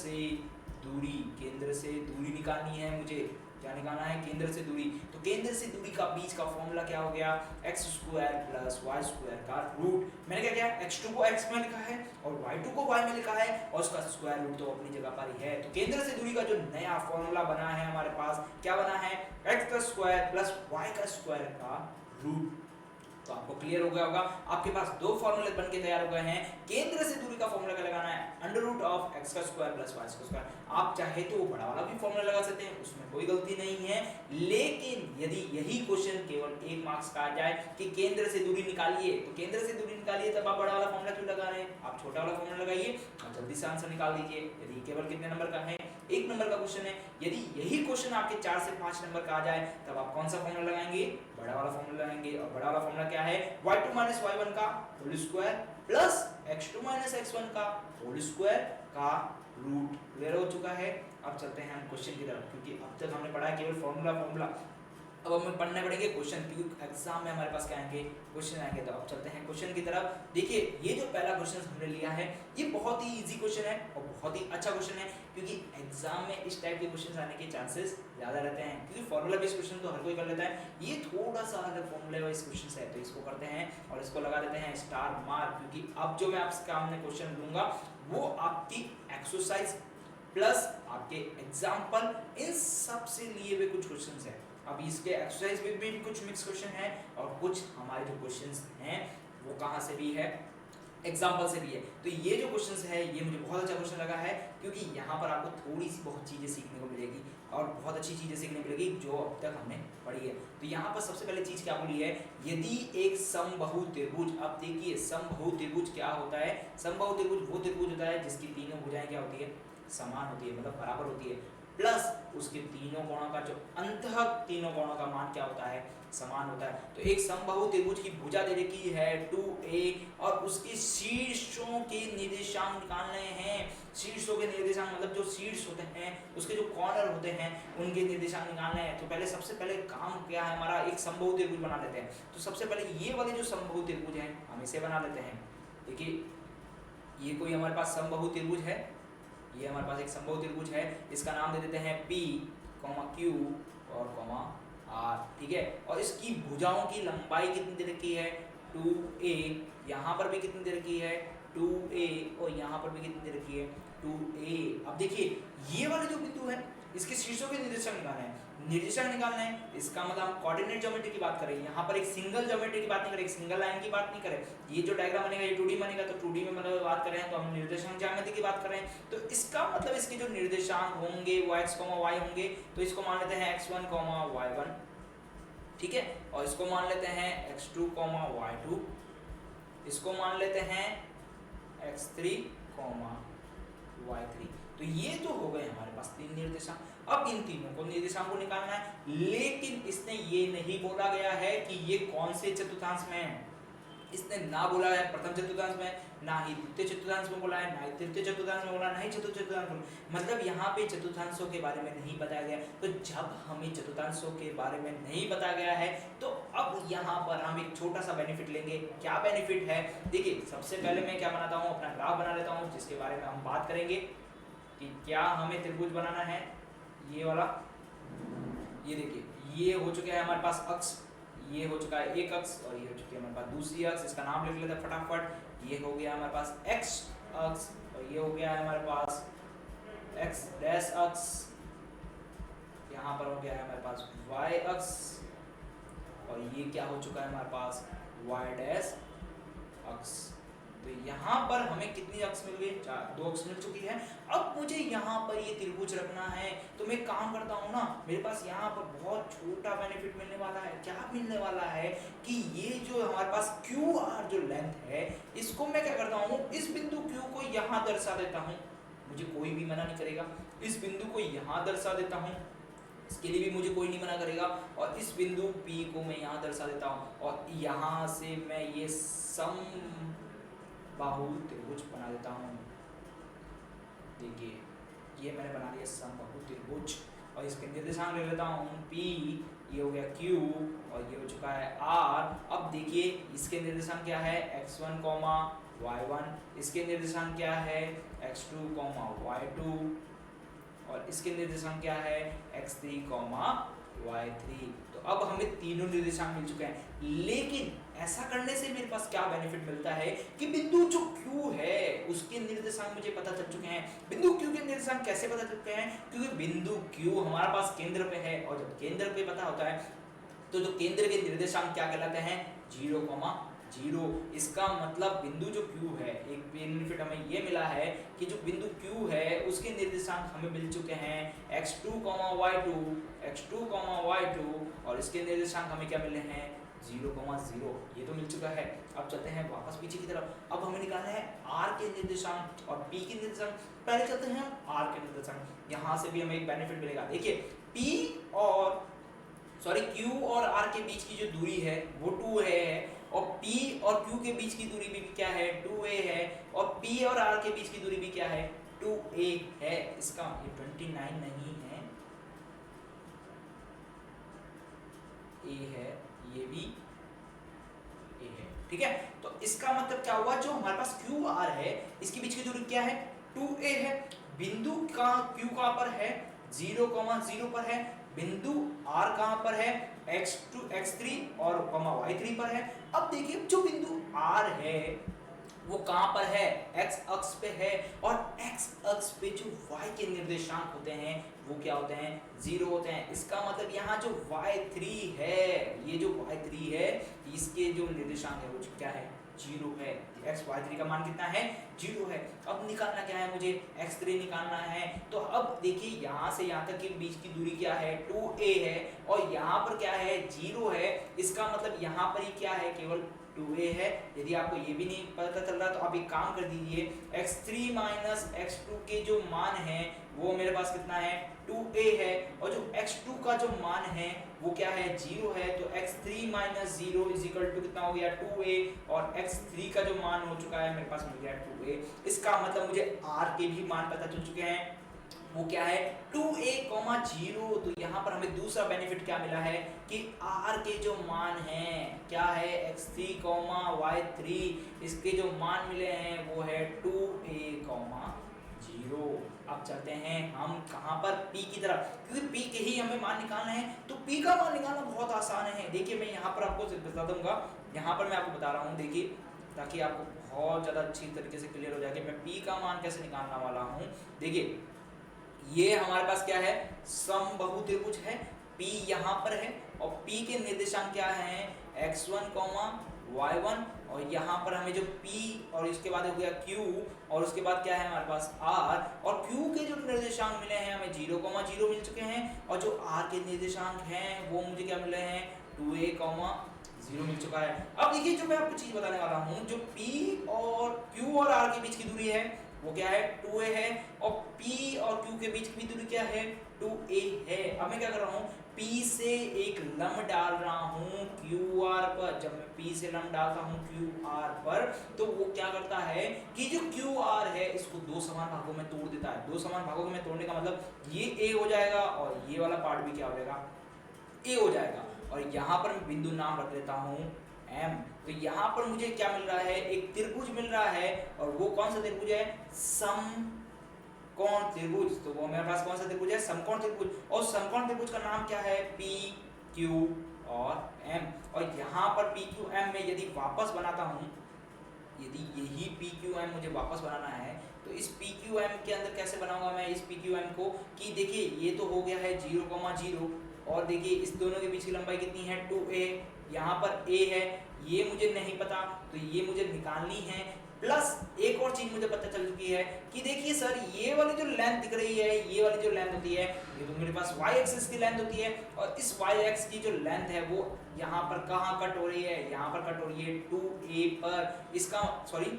से दूरी निकालनी है मुझे। क्या निकालना है, केंद्र से दूरी। तो केंद्र से दूरी का बीच का फॉर्मूला क्या हो गया, x² प्लस y² का रूट। मैंने क्या किया, x2 को x में लिखा है और y2 को y में लिखा है और उसका स्क्वायर रूट तो अपनी जगह पर ही है। तो केंद्र से दूरी का जो नया फॉर्मूला बना है हमारे पास, क्या बना है, x² प्लस y² का रूट। तो आपको क्लियर हो गया होगा। आपके पास दो फॉर्मूले बन के तैयार हो गए हैं। केंद्र से दूरी का फॉर्मूला क्या लगाना है, अंडर रूट ऑफ एक्स का स्क्वायर प्लस वाई का स्क्वायर। आप चाहे तो बड़ा वाला भी फॉर्मूला लगा सकते हैं, उसमें कोई गलती नहीं है। लेकिन यदि यही क्वेश्चन केवल 1 मार्क्स का आ जाए कि केंद्र से दूरी निकालिए, तो केंद्र से दूरी निकालिए, तब आप बड़ा वाला फॉर्मूला क्यों लगा रहे हैं, आप छोटा वाला फॉर्मूला लगाइए और जल्दी से आंसर निकाल दीजिए। यदि केवल कितने नंबर का है, 1 नंबर का क्वेश्चन है, यदि यही क्वेश्चन आपके 4 से 5 नंबर का आ जाए, तब आप कौन सा फॉर्मूला लगाएंगे, बड़ा वाला फॉर्मूला लगाएंगे। और बड़ा वाला फॉर्मूला क्या है, y2 y1 का whole square plus x2 x1 का होल स्क्वायर का रूट। क्लियर हो चुका है। अब चलते हैं हम क्वेश्चन की तरफ, क्योंकि अब तक हमने पढ़ा है केवल फॉर्मूला। अब हमें पढ़ने पड़ेंगे क्वेश्चन, क्योंकि एग्जाम में हमारे पास क्या आएंगे, क्वेश्चन आएंगे। तो अब चलते हैं क्वेश्चन की तरफ। देखिए ये जो पहला क्वेश्चन हमने लिया है, ये बहुत ही इजी क्वेश्चन है और बहुत ही अच्छा क्वेश्चन है, क्योंकि एग्जाम में इस टाइप के क्वेश्चन आने के चांसेस ज्यादा रहते हैं, क्योंकि फॉर्मूला बेस्ड क्वेश्चन तो हर कोई कर लेता है। ये थोड़ा सा अलग फॉर्मूला वाइज क्वेश्चन है, तो इसको करते हैं और इसको लगा देते हैं स्टार मार्क, क्योंकि अब जो मैं आपके सामने क्वेश्चन लूंगा वो आपकी एक्सरसाइज प्लस आपके एग्जाम्पल, इन सब से लिए हुए कुछ क्वेश्चंस हैं। अब इसके एक्सरसाइज में भी कुछ मिक्स क्वेश्चन है और कुछ हमारे जो क्वेश्चंस हैं वो कहाँ से भी है, एग्जाम्पल से भी है। तो ये जो क्वेश्चंस है ये मुझे बहुत अच्छा क्वेश्चन लगा है, क्योंकि यहाँ पर आपको थोड़ी सी बहुत चीज़ें सीखने को मिलेगी और बहुत अच्छी चीज़ें सीखने को मिलेगी जो अब तक हमने पढ़ी है। तो यहाँ पर सबसे पहले चीज़ क्या बोली है, यदि एक समबाहु त्रिभुज, अब देखिए समबाहु त्रिभुज क्या होता है, समबाहु त्रिभुज वो त्रिभुज होता है जिसकी तीनों भुजाएं क्या होती है, समान होती है, मतलब बराबर होती है, प्लस उसके तीनों कोणों का जो अंतः तीनों कोणों का मान क्या होता है, समान होता है। तो एक समबाहु त्रिभुज की भुजा दे रखी है 2a और उसके शीर्षों के निर्देशांक निकालने हैं। शीर्षों के निर्देशांक मतलब जो शीर्ष होते हैं, उसके जो कॉर्नर होते हैं, उनके निर्देशांक निकालने हैं। तो पहले सबसे पहले काम क्या है हमारा, एक समबाहु त्रिभुज बना लेते हैं। तो सबसे पहले ये वाले जो समबाहु त्रिभुज हैं हम इसे बना लेते हैं। देखिए ये कोई हमारे पास समबाहु त्रिभुज है, ये हमारे पास एक समबाहु त्रिभुज है, इसका नाम दे देते हैं P, Q और R, ठीक है। और इसकी भुजाओं की लंबाई कितनी दे रखी है, 2a, यहाँ पर भी कितनी दे रखी है 2a और यहाँ पर भी कितनी दे रखी है 2a। अब देखिए ये वाले जो बिंदु है इसके शीर्षों के निर्देशांक निकालने हैं, निर्देशांक निकालना है, इसका मतलब हम कोऑर्डिनेट ज्योमेट्री की बात करें, यहाँ पर एक सिंगल ज्योमेट्री की बात नहीं करें, एक सिंगल लाइन की बात नहीं करें। ये जो डायग्राम बनेगा ये 2D बनेगा, तो 2D में मतलब बात करें तो हम निर्देशांक ज्यामिति की बात करें, तो इसका मतलब इसके जो निर्देशांक होंगे वो x, y होंगे। तो इसको मान लेते हैं x1, y1, ठीक है, और इसको मान लेते हैं x2, y2, इसको मान लेते हैं x3, y3। तो ये तो हो गए हमारे पास 3 निर्देशांक। अब इन तीनों को निर्देशांक को निकालना है, लेकिन इसने ये नहीं बोला गया है कि ये कौन से चतुर्थांश में है। इसने ना बोला है प्रथम चतुर्थांश में, ना ही द्वितीय चतुर्थांश में बोला है, ना ही तृतीय चतुर्थांश में बोला, ना ही चतुर्थ चतुर्थांश में। मतलब यहाँ पे चतुर्थांशों के बारे में नहीं बताया गया। तो जब हमें चतुर्थांशों के बारे में नहीं बताया गया है, तो अब यहाँ पर हम एक छोटा सा बेनिफिट लेंगे। क्या बेनिफिट है, देखिए सबसे पहले मैं क्या बनाता हूँ, अपना ग्राफ बना लेता हूँ, जिसके बारे में हम बात करेंगे कि क्या हमें त्रिभुज बनाना है। ये वाला, ये देखिए ये हो चुका है हमारे पास अक्ष, ये हो चुका है एक अक्ष और ये हो चुकी है हमारे पास दूसरी अक्ष। इसका नाम लिख लेते हैं फटाफट। ये हो गया हमारे पास x अक्ष और ये हो गया है हमारे पास x डैश अक्ष। यहाँ पर हो गया है हमारे पास y अक्ष और ये क्या हो चुका है हमारे पास y डैश अक्ष। तो यहाँ पर हमें कितनी अक्ष मिल गई, 2 अक्ष मिल चुकी है। अब मुझे यहाँ पर ये त्रिभुज रखना है, तो मैं काम करता हूँ ना, मेरे पास यहाँ पर बहुत छोटा बेनिफिट मिलने वाला है। क्या मिलने वाला है कि ये जो हमारे पास QR जो लेंथ है, इसको मैं क्या करता हूँ, इस बिंदु Q को यहाँ दर्शा देता हूँ। मुझे कोई भी मना नहीं करेगा। इस बिंदु को यहाँ दर्शा देता हूँ, इसके लिए भी मुझे कोई नहीं मना करेगा। और इस बिंदु P को मैं यहाँ दर्शा देता हूँ और यहाँ से मैं ये समबाहु त्रिभुज बना देता हूँ। देखिए ये मैंने बना लिया समबाहु त्रिभुज और इसके निर्देशांक ले लेता हूँ P, ये हो गया Q और ये हो चुका है R। अब देखिए इसके निर्देशांक क्या है x1, y1, इसके निर्देशांक क्या है x2, y2 और इसके निर्देशांक क्या है x3, y3। तो अब हमें तीनों निर्देशांक मिल चुके हैं, लेकिन ऐसा करने से मेरे पास क्या बेनिफिट मिलता है कि बिंदु जो Q है उसके निर्देशांक मुझे पता चल चुके हैं। बिंदु Q के निर्देशांक कैसे पता चल चुके हैं, क्योंकि बिंदु Q हमारे पास केंद्र पे है और जब केंद्र पे पता होता है तो जो केंद्र के निर्देशांक क्या कहलाते हैं, 0,0। इसका मतलब बिंदु जो Q है, एक बेनिफिट हमें ये मिला है कि जो बिंदु Q है उसके निर्देशांक हमें मिल चुके हैं x2, y2, x2, y2 और इसके निर्देशांक हमें क्या मिले हैं 0,0। ये तो मिल चुका है। अब चलते हैं वापस पीछे की तरफ। अब हमें निकालना है r के निर्देशांक और p के निर्देशांक। पहले चलते हैं हम r के निर्देशांक। यहाँ से भी हमें एक बेनिफिट मिलेगा। देखिए Q और r के बीच की जो दूरी है वो 2a है और p और q के बीच की दूरी भी क्या है 2a है और p और r के बीच की दूरी भी क्या है 2a है। इसका ये 29 नहीं है, a है, ये भी a है, ठीक है। तो इसका मतलब क्या हुआ, जो हमारे पास q r है इसके बीच की दूरी क्या है 2a है। बिंदु का q कहां पर है 0,0 पर है, बिंदु r कहां पर है x2, x3 और y3 पर है। अब देखिए जो बिंदु r है वो कहां पर है x अक्ष पे है और x अक्ष पे जो y के निर्देशांक होते हैं वो क्या होते हैं 0 होते हैं। इसका मतलब यहाँ जो y3 है, ये जो y3 है इसके जो निर्देशांक है वो क्या है 0 है। x y3 का मान कितना है 0 है। अब निकालना क्या है मुझे x3 निकालना है। तो अब देखिए यहाँ से यहाँ तक के बीच की दूरी क्या है 2a है और यहाँ पर क्या है 0 है। इसका मतलब यहाँ पर ही क्या है केवल 2a है। यदि आपको ये भी नहीं पता चल रहा तो आप एक काम कर दीजिए, x3 माइनस x2 के जो मान है वो मेरे पास कितना है 2a है और जो x2 का जो मान है वो क्या है 0 है। तो x3 minus 0 is equal to कितना हो गया 2a और x3 का जो मान हो चुका है मेरे पास मिल गया 2a। इसका मतलब मुझे r के भी मान पता चल चुके हैं, वो क्या है 2a,0। तो यहाँ पर हमें दूसरा बेनिफिट क्या मिला है कि r के जो मान हैं क्या है x3, y3, इसके जो मान मिले हैं वो है 2a,0। अब चलते हैं हम कहाँ पर p की तरफ, क्योंकि p के ही हमें मान निकालना है। तो p का मान निकालना बहुत आसान है। देखिए मैं यहाँ पर आपको बता दूंगा, यहाँ पर मैं आपको बता रहा हूँ, देखिए ताकि आपको बहुत ज़्यादा अच्छी तरीके से क्लियर हो जाए कि मैं p का मान कैसे निकालने वाला हूँ। देखिए ये हमारे पास क्या है समबाहु त्रिभुज है, P यहाँ पर है और P के निर्देशांक क्या हैं x1, y1 और यहाँ पर हमें जो P और इसके बाद हो गया Q और उसके बाद क्या है हमारे पास R और Q के जो निर्देशांक मिले हैं हमें 0,0 मिल चुके हैं और जो R के निर्देशांक हैं वो मुझे क्या मिले हैं 2a,0 मिल चुका है। अब देखिए जो मैं आपको चीज बताने वाला हूँ, जो P और Q और R के बीच की दूरी है वो क्या है 2a है और P और Q के बीच की दूरी क्या है 2a है। अब मैं क्या कर रहा हूँ P से एक लंब डाल रहा हूँ QR पर। जब मैं P से लंब डालता हूँ QR पर तो वो क्या करता है कि जो QR है इसको दो समान भागों में तोड़ देता है। दो समान भागों में तोड़ने का मतलब ये A हो जाएगा और ये वाला पार्ट भी क्या हो जाएगा A हो जाएगा। और यहाँ पर मैं बिंदु नाम रख लेता हूँ M। तो यहाँ पर मुझे क्या मिल रहा है एक त्रिभुज मिल रहा है और वो कौन सा त्रिभुज है समकोण त्रिभुज। तो वो मेरे पास कौन सा त्रिभुज है समकोण त्रिभुज और समकोण त्रिभुज का नाम क्या है P Q और M। और यहाँ पर P Q M में यदि वापस बनाता हूँ, यदि यही P Q M मुझे वापस बनाना है तो इस P Q M के अंदर कैसे बनाऊंगा मैं इस P Q M को कि देखिए ये तो हो गया है 0,0 और देखिए इस दोनों के बीच की लंबाई कितनी है 2a, यहाँ पर a है ये मुझे नहीं पता तो ये मुझे निकालनी है। प्लस एक और चीज मुझे पता चल चुकी है कि देखिए सर ये वाली जो लेंथ दिख रही है ये वाली जो लेंथ होती है ये तो मेरे पास y एक्सिस की लेंथ होती है और इस y एक्सिस की जो लेंथ है वो यहाँ पर कहाँ कट हो रही है यहाँ पर कट हो रही है 2a पर। इसका सॉरी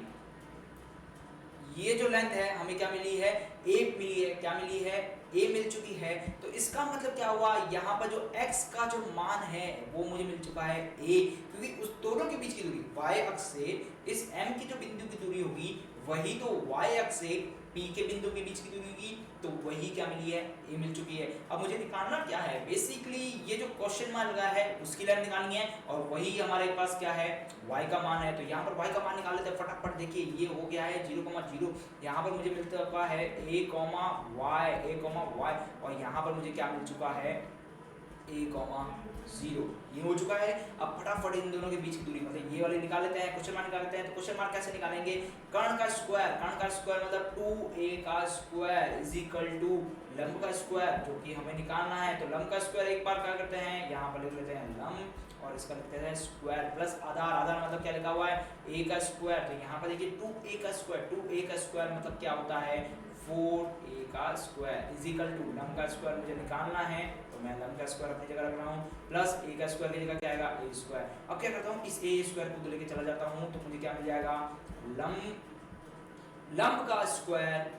ये जो लेंथ है हमें क्या मिली है a मिली है, क्या मिली है a मिल चुकी है। तो इसका मतलब क्या हुआ यहाँ पर जो x का जो मान है वो मुझे मिल चुका है a, क्योंकि उस दोनों के बीच की दूरी y अक्ष से इस m की जो बिंदु की दूरी होगी वही तो y अक्ष से p के बिंदु के बीच की दूरी होगी तो वही क्या मिली है a मिल चुकी है। अब मुझे निकालना क्या है बेसिकली ये जो क्वेश्चन मार्क लगा है उसकी लेंथ निकालनी है और वही हमारे पास क्या है y का मान है। तो यहाँ पर y का मान निकाल लेते हैं फटाफट। देखिए ये हो गया है 0,0, यहाँ पर मुझे मिल चुका है a, y और यहाँ पर मुझे क्या मिल चुका है a,0 ये हो चुका है। अब फटाफट इन दोनों के बीच की दूरी मतलब ये वाली निकाल लेते हैं, क्वेश्चन मार्क निकाल लेते हैं। तो क्वेश्चन मार्क कैसे निकालेंगे कर्ण का स्क्वायर मतलब 2a का स्क्वायर इज इक्वल टू लंब का स्क्वायर जो कि हमें निकालना है। तो लंब का स्क्वायर एक बार क्या करते हैं यहाँ पर लिख लेते हैं लंब और इसका लिखते हैं स्क्वायर प्लस आधार। आधार मतलब क्या लिखा हुआ है, a का स्क्वायर। तो यहाँ पर देखिए 2a का स्क्वायर, 2a का स्क्वायर मतलब क्या होता है 4a का स्क्वायर इज इक्वल टू लंब का स्क्वायर मुझे निकालना है, तो मैं लंब का स्क्वायर अपनी जगह रख रहा हूँ, प्लस a का स्क्वायर की जगह क्या आएगा a स्क्वायर। अब क्या करता हूँ, इस a स्क्वायर को लेके चला जाता हूँ, तो मुझे क्या मिल जाएगा लंब का स्क्वायर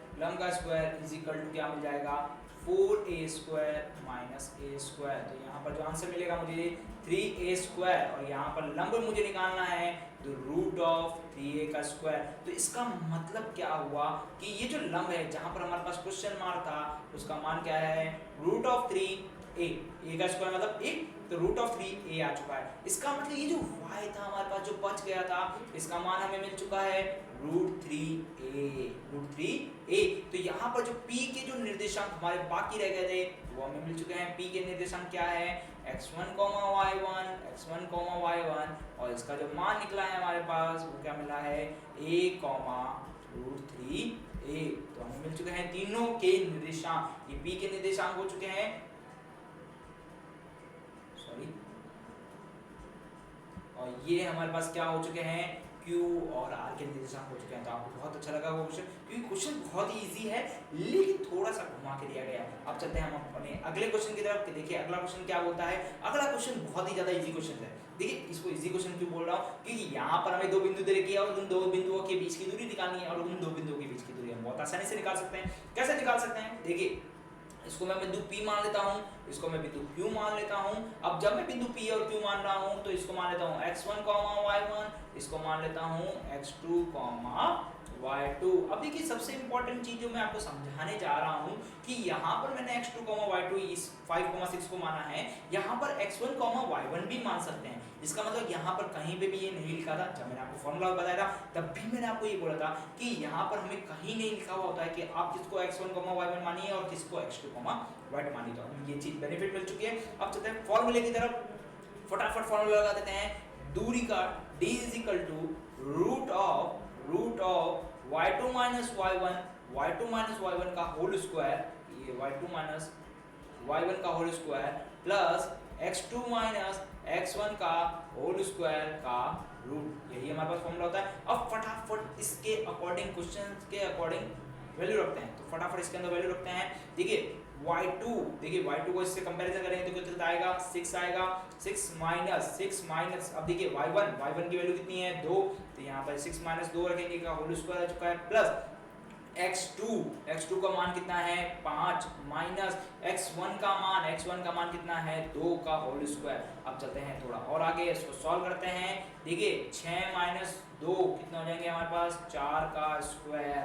इज इक्वल टू क्या मिल जाएगा 4a square minus a square. तो यहाँ पर जो आंसर मिलेगा मुझे 3a स्क्वायर, और यहाँ पर लंब मुझे निकालना है तो रूट ऑफ 3a का स्क्वायर। तो इसका मतलब क्या हुआ कि ये जो लंब है जहाँ पर हमारे पास क्वेश्चन मार्क था उसका मान क्या है रूट ऑफ 3a, a का स्क्वायर मतलब 1, तो रूट ऑफ 3a आ चुका है। इसका मतलब ये जो y था हमारे पास जो बच गया था इसका मान हमें मिल चुका है रूट 3a। तो यहाँ पर जो p के जो निर्देशांक हमारे बाकी रह गए थे वो हमें मिल चुके हैं। p के निर्देशांक क्या है x1, y1, और इसका जो मान निकला है हमारे पास वो क्या मिला है a, रूट 3a। तो हमें मिल चुके हैं तीनों के निर्देशांक। ये p के निर्देशांक हो चुके हैं, और ये हमारे पास क्या हो चुके हैं Q और R के निर्देशांक हो चुके हैं। तो आपको बहुत अच्छा लगा वो क्वेश्चन, क्योंकि क्वेश्चन बहुत ही इजी है लेकिन थोड़ा सा घुमा के दिया गया है। अब चलते हैं हम अपने अगले क्वेश्चन की तरफ। देखिए अगला क्वेश्चन क्या बोलता है, अगला क्वेश्चन बहुत ही ज्यादा इजी क्वेश्चन है। देखिए इसको इजी क्वेश्चन क्यों बोल रहा हूँ, क्योंकि यहाँ पर हमें दो बिंदु दे रखी है और उन दो बिंदुओं के बीच की दूरी निकालनी है, और उन दो बिंदुओं के बीच की दूरी हम बहुत आसानी से निकाल सकते हैं। कैसे निकाल सकते हैं, देखिए इसको मैं बिंदु P मान लेता हूँ, इसको मैं बिंदु Q मान लेता हूँ। अब जब मैं बिंदु P और Q मान रहा हूँ तो इसको मान लेता हूँ x1, y1, इसको मान लेता हूँ x2, y2। अब देखिए सबसे इंपॉर्टेंट चीज जो मैं आपको समझाने जा रहा हूँ कि यहाँ पर मैंने x2, y2 इस 5, 6 को माना है, यहाँ पर x1, y1 भी मान सकते हैं। इसका मतलब यहाँ पर कहीं पे भी ये नहीं लिखा था। जब मैंने आपको फॉर्मूला बताया था तब भी मैंने आपको ये बोला था कि यहाँ पर हमें कहीं नहीं लिखा हुआ होता है कि आप किसको x1, y1 मानिए और किसको x2, y2 मानिए। तो हमें ये चीज बेनिफिट मिल चुकी है। अब चलते हैं फॉर्मूले की तरफ, फटाफट फॉर्मूला लगा देते हैं। दूरी का d is equal to root of y2 minus y1 का होल स्क्वायर, ये y2 माइनस y1 का whole square plus x2 minus x1 का होल स्क्वायर का रूट, यही हमारे पास फॉर्मूला होता है। अब फटाफट इसके अकॉर्डिंग क्वेश्चन के अकॉर्डिंग वैल्यू रखते हैं, तो फटाफट इसके अंदर वैल्यू रखते हैं। देखिए y2 को इससे कंपैरिजन करेंगे तो कितना आएगा 6 आएगा, 6 माइनस अब देखिए y1 की वैल्यू कितनी है 2, तो यहाँ पर 6 माइनस 2 रखेंगे का होल स्क्वायर आ चुका है, प्लस x2 का मान कितना है 5 माइनस x1 का मान कितना है 2 का होल स्क्वायर। अब चलते हैं थोड़ा और आगे, इसको सॉल्व करते हैं। देखिए 6 माइनस 2 कितना हो जाएंगे हमारे पास 4 का स्क्वायर,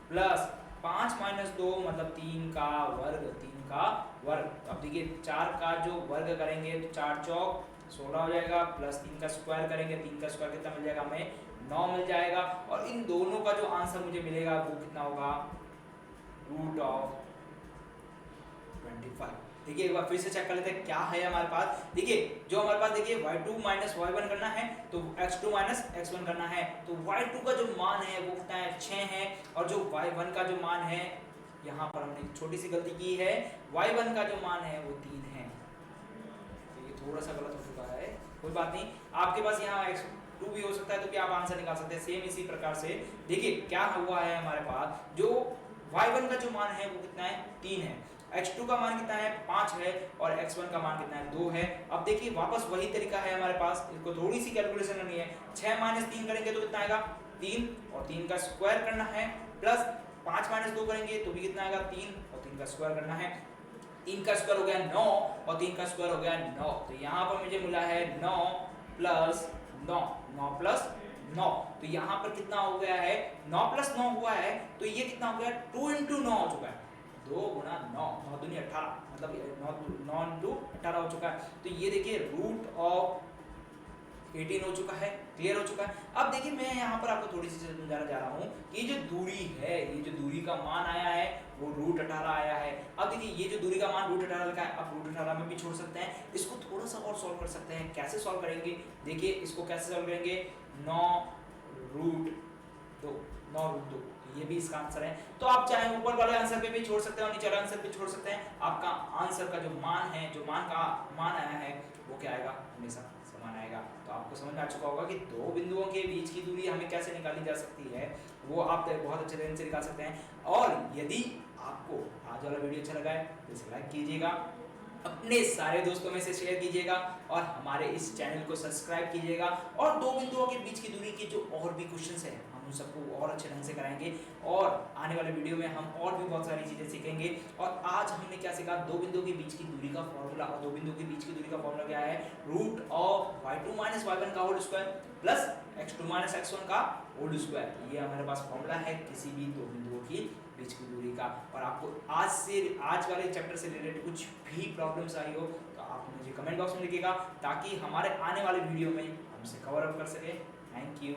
प्लस 5 माइनस 2 मतलब 3 का वर्ग। अब देखिए 4 का जो वर्ग करेंगे तो 4 चौक 16 हो जाएगा, प्लस 3 का स्क्वायर करेंगे, 3 का स्क्वायर कितना मिल जाएगा हमें 9 मिल जाएगा, और इन दोनों का जो आंसर मुझे मिलेगा वो कितना होगा रूट ऑफ 25। देखिए एक बार फिर से चेक कर लेते हैं क्या है हमारे पास। देखिए जो हमारे पास देखिए y2 माइनस y1 करना है तो x2 माइनस x1 करना है, तो y2 का जो मान है वो कितना है 6 है, और जो y1 का जो मान है, यहाँ पर हमने एक छोटी सी गलती की है, y1 का जो मान है वो 3 है, तो ये थोड़ा सा गलत हो चुका है, कोई बात नहीं। आपके पास यहाँ x2 भी हो सकता है तो भी आप आंसर निकाल सकते हैं सेम इसी प्रकार से। देखिए क्या हुआ है हमारे पास, जो y1 का जो मान है वो कितना है 3 है, x2 का मान कितना है 5 है, और x1 का मान कितना है 2 है। अब देखिए वापस वही तरीका है हमारे पास, इसको थोड़ी सी कैलकुलेशन करनी है। 6 माइनस 3 करेंगे तो कितना आएगा 3, और 3 का स्क्वायर करना है, प्लस 5 माइनस 2 करेंगे तो भी कितना आएगा 3, और 3 का स्क्वायर करना है। 3 का स्क्वायर हो गया 9, और 3 का स्क्वायर हो गया 9, तो यहाँ पर मुझे मिला है 9 प्लस 9, तो यहाँ पर कितना हो गया है 9 प्लस 9 हुआ है, तो ये कितना हो गया 2 इंटू 9 हो चुका है, 2 गुना 9, 9 दूनी 18, मतलब 9 इंटू 18 हो चुका है। तो ये देखिए रूट ऑफ 18 हो चुका है, क्लियर हो चुका है। अब देखिए मैं यहाँ पर आपको थोड़ी सी चीज़ समझाना जा रहा हूँ कि ये जो दूरी है, ये जो दूरी का मान आया है वो रूट 18 आया है। अब देखिए ये जो दूरी का मान रूट 18 लिखा है, आप रूट 18 में भी छोड़ सकते हैं, इसको थोड़ा सा और सॉल्व कर सकते हैं। कैसे सॉल्व करेंगे, देखिए इसको कैसे सॉल्व करेंगे, 9 रूट 2, ये भी इसका आंसर है। तो आप चाहे ऊपर वाले आंसर पे भी छोड़ सकते हैं और नीचे वाले आंसर पे छोड़ सकते हैं, आपका आंसर का जो मान है, जो मान आया है वो क्या आएगा हमेशा मान आएगा। तो आपको समझ में आ चुका होगा कि दो बिंदुओं के बीच की दूरी हमें कैसे निकाली जा सकती है, वो आप बहुत अच्छे तरीके से निकाल सकते हैं। और यदि आपको आज वाला वीडियो अच्छा लगा है तो इसे लाइक कीजिएगा, अपने सारे दोस्तों में से शेयर कीजिएगा और हमारे इस चैनल को सब्सक्राइब कीजिएगा। और दो बिंदुओं के बीच की दूरी के जो और भी क्वेश्चंस हैं हम उन सबको और अच्छे ढंग से कराएंगे और आने वाले वीडियो में हम और भी बहुत सारी चीज़ें सीखेंगे। और आज हमने क्या सीखा, दो बिंदुओं के बीच की दूरी का फॉर्मूला। और दो बिंदुओं के बीच की दूरी का फॉर्मूला क्या है, root of y2 minus y1 का whole square plus x2 minus x1 का होल स्क्वायर। ये हमारे पास फॉर्मूला है किसी भी दो बिंदुओं की बीच की दूरी का। और आपको आज वाले चैप्टर से रिलेटेड कुछ भी प्रॉब्लम्स आई हो तो आप मुझे कमेंट बॉक्स में लिखिएगा ताकि हमारे आने वाले वीडियो में हम उसे कवर अप कर सके। Thank you.